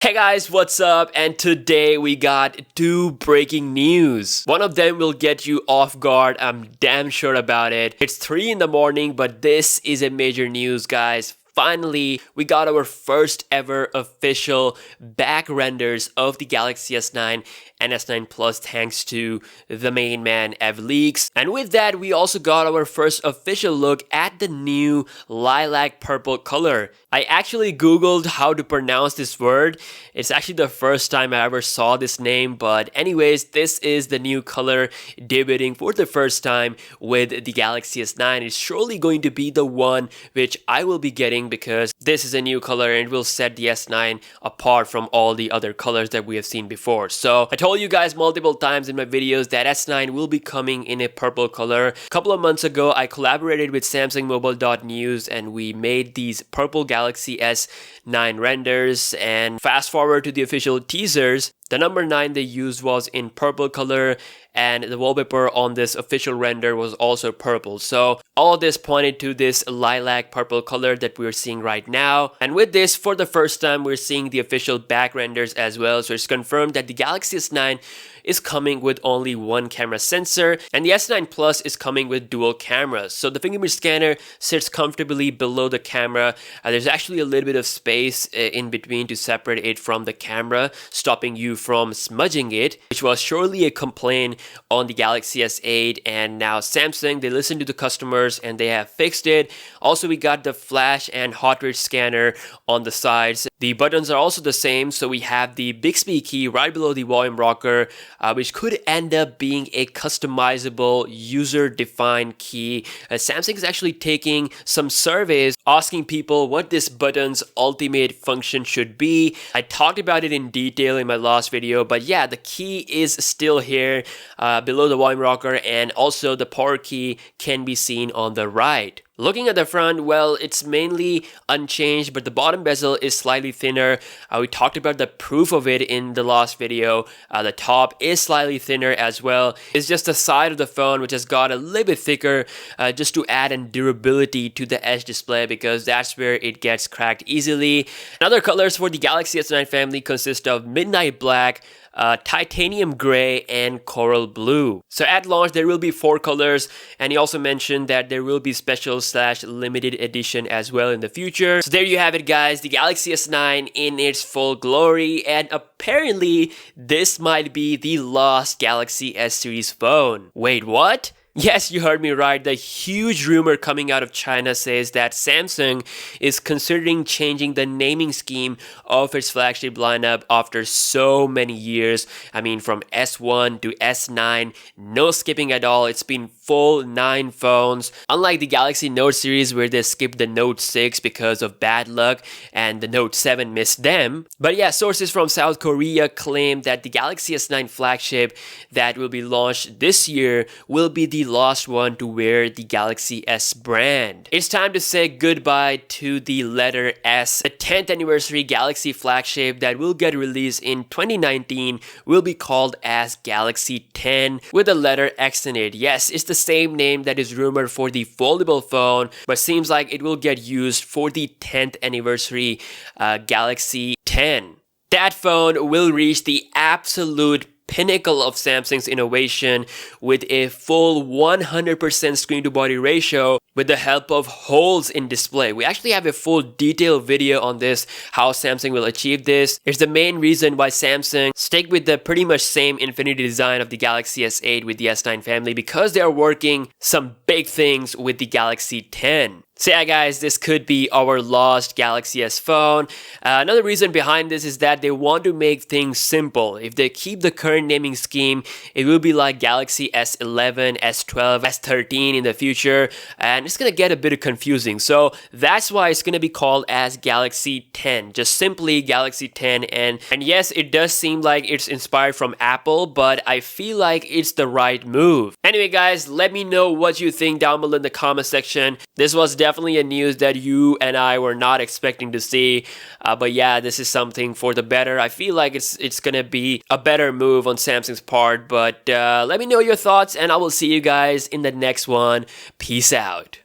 Hey guys, what's up? And today we got two breaking news. One of them will get you off guard, I'm damn sure about it. It's 3 in the morning, but this is a major news, guys. Finally, we got our first ever official back renders of the Galaxy S9 and S9 Plus thanks to the main man Leaks. And with that, we also got our first official look at the new lilac purple color. I actually googled how to pronounce this word. It's actually the first time I ever saw this name, but anyways, this is the new color debuting for the first time with the Galaxy S9. It's surely going to be the one which I will be getting because this is a new color and it will set the S9 apart from all the other colors that we have seen before. So I told you guys multiple times in my videos that S9 will be coming in a purple color. A couple of months ago, I collaborated with Samsung Mobile.news and we made these purple Galaxy S9 renders, and fast forward to the official teasers, the number 9 they used was in purple color and the wallpaper on this official render was also purple. So all of this pointed to this lilac purple color that we're seeing right now. And with this, for the first time, we're seeing the official back renders as well. So it's confirmed that the Galaxy S9 is coming with only one camera sensor and the S9 Plus is coming with dual cameras. So the fingerprint scanner sits comfortably below the camera. There's actually a little bit of space in between to separate it from the camera, stopping you from smudging it, which was surely a complaint on the Galaxy S8. And now Samsung, they listened to the customers and they have fixed it. Also, we got the flash and heart rate scanner on the sides. The buttons are also the same, so we have the Bixby key right below the volume rocker, which could end up being a customizable user-defined key. Samsung is actually taking some surveys asking people what this button's ultimate function should be. I talked about it in detail in my last video, but yeah, the key is still here below the volume rocker, and also the power key can be seen on the right. Looking at the front, well, it's mainly unchanged, but the bottom bezel is slightly thinner. We talked about the proof of it in the last video. The top is slightly thinner as well. It's just the side of the phone which has got a little bit thicker just to add in durability to the edge display because that's where it gets cracked easily. And other colors for the Galaxy S9 family consist of midnight black, titanium gray, and coral blue. So at launch there will be 4 colors, and he also mentioned that there will be special/limited edition as well in the future. So there you have it, guys, the Galaxy S9 in its full glory, and apparently this might be the last Galaxy S series phone. Wait, what? Yes, you heard me right. The huge rumor coming out of China says that Samsung is considering changing the naming scheme of its flagship lineup after so many years. I mean, from S1 to S9, no skipping at all. It's been full 9 phones. Unlike the Galaxy Note series where they skipped the Note 6 because of bad luck and the Note 7 missed them. But yeah, sources from South Korea claim that the Galaxy S9 flagship that will be launched this year will be the last one to wear the Galaxy S brand. It's time to say goodbye to the letter S. The 10th anniversary Galaxy flagship that will get released in 2019 will be called as Galaxy 10 with the letter X in it. Yes, it's the same name that is rumored for the foldable phone, but seems like it will get used for the 10th anniversary Galaxy 10. That phone will reach the absolute pinnacle of Samsung's innovation with a full 100% screen to body ratio with the help of holes in display. We actually have a full detailed video on this, how Samsung will achieve this. It's the main reason why Samsung stick with the pretty much same infinity design of the Galaxy S8 with the S9 family, because they are working some big things with the Galaxy 10. So yeah, guys, this could be our last Galaxy S phone. Another reason behind this is that they want to make things simple. If they keep the current naming scheme, it will be like Galaxy S11, S12, S13 in the future, and it's gonna get a bit confusing. So that's why it's gonna be called as Galaxy 10, just simply Galaxy 10. And yes, it does seem like it's inspired from Apple, but I feel like it's the right move. Anyway, guys, let me know what you think down below in the comment section. This was definitely a news that you and I were not expecting to see, but yeah, this is something for the better. I feel like it's gonna be a better move on Samsung's part, but let me know your thoughts and I will see you guys in the next one. Peace out.